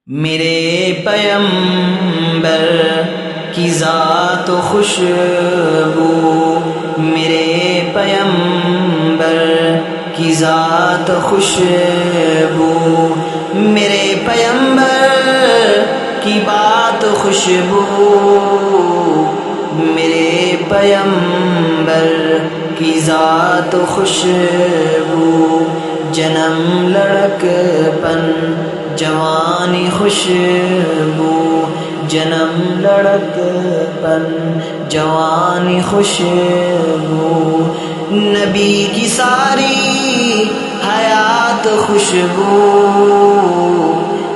میرے پیمبر کی ذات و خوشبو، میرے پیمبر کی ذات خوشبو، میرے پیمبر کی بات خوشبو، میرے پیمبر کی ذات خوشبو، جنم لڑک پن جوانی خوشبو، جنم لڑک پن جوانی خوشبو، نبی کی ساری حیات خوشبو،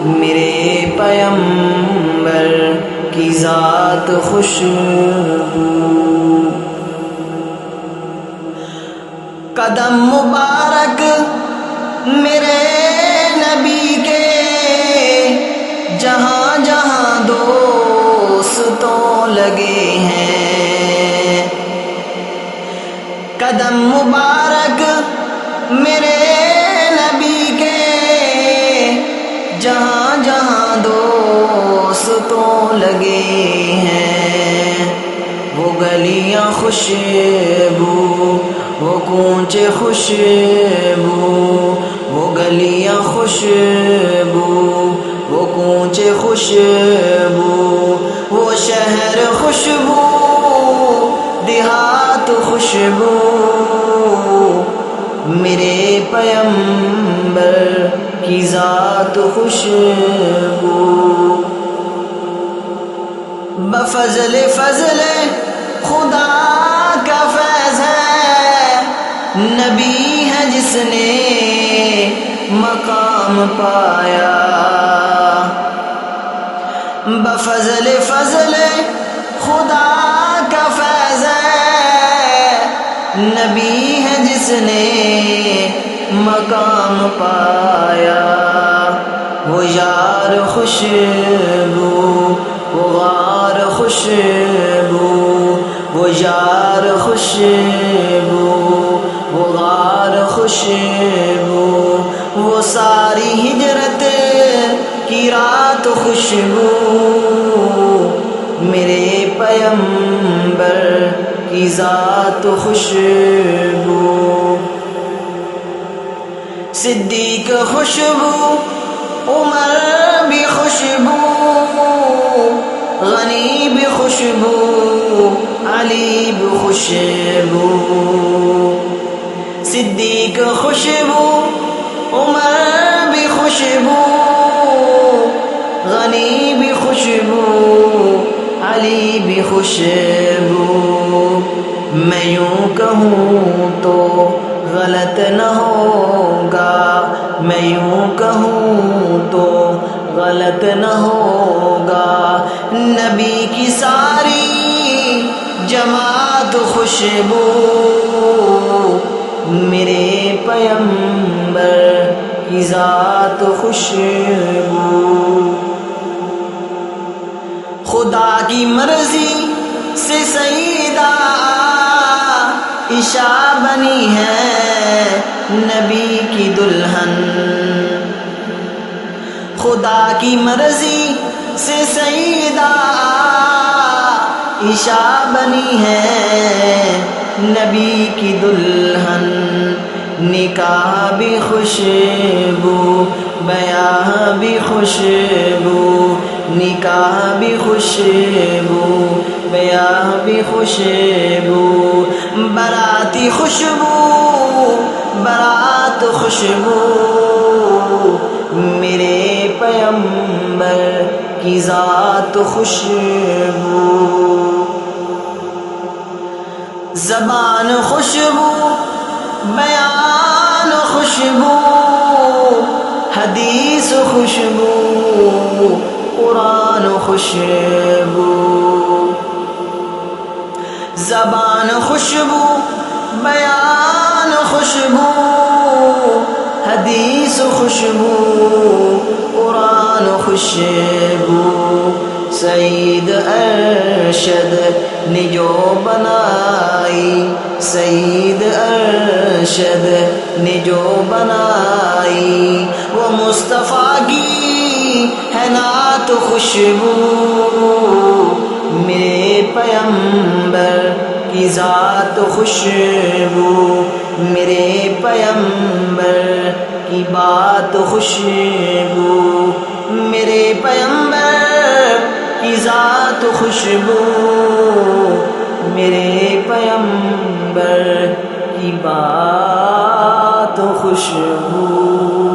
میرے پیمبر کی ذات خوشبو، قدم مبارک میرے نبی کے جہاں جہاں دوستوں لگے ہیں، قدم مبارک میرے نبی کے جہاں جہاں دوستوں لگے ہیں، وہ گلیاں خوشبو، وہ کوچے خوشبو، وہ گلیاں خوشبو، وہ کوچے خوشبو، وہ شہر خوشبو، دیہات خوشبو، میرے پیمبر کی ذات خوشبو، بفضل فضل خدا کا فیض ہے، نبی ہے جس نے مقام پایا، بفضل فضل خدا کا فیض ہے، نبی ہے جس نے مقام پایا، وہ یار خوشبو، وہ غار خوشبو، وہ یار خوشبو، وہ غار خوشبو، وہ ساری ہجرت کی رات خوشبو، میرے پیمبر کی ذات خوشبو، صدیق خوشبو، عمر بھی خوشبو، غنی بھی خوشبو، علی بھی خوشبو، صدیق خوشبو، عمر بھی خوشبو، غنی بھی خوشبو، علی بھی خوشبو، میں یوں کہوں تو غلط نہ ہوگا، میں یوں کہوں تو غلط نہ ہوگا، نبی کی ساری جماعت خوشبو، میرے پیمبر کی ذات خوشبو، خدا کی مرضی سے سیدہ عائشہ بنی ہے نبی کی دلہن، خدا کی مرضی سے سیدہ عائشہ بنی ہے نبی کی دلہن، نکاح بھی خوشبو، بیاہ بھی خوشبو، نکاح بھی خوشبو، بیاہ بھی خوشبو، باراتی خوشبو، بارات خوشبو، میرے پیمبر کی ذات خوشبو، زبان خوشبو، بیان خوشبو، حدیث خوشبو، قرآن خوشبو، زبان خوشبو، بیان خوشبو، حدیث خوشبو، قرآن خوشبو، سعید ارشد نے جو بنائی، سعید ارشد نے جو بنائی، وہ مصطفیٰ کی ہے نا خوشبو میرے پیمبر کی ذات خوشبو میرے پیمبر کی بات خوشبو میرے پیمبر کی ذات خوشبو میرے پیمبر کی بات خوشبو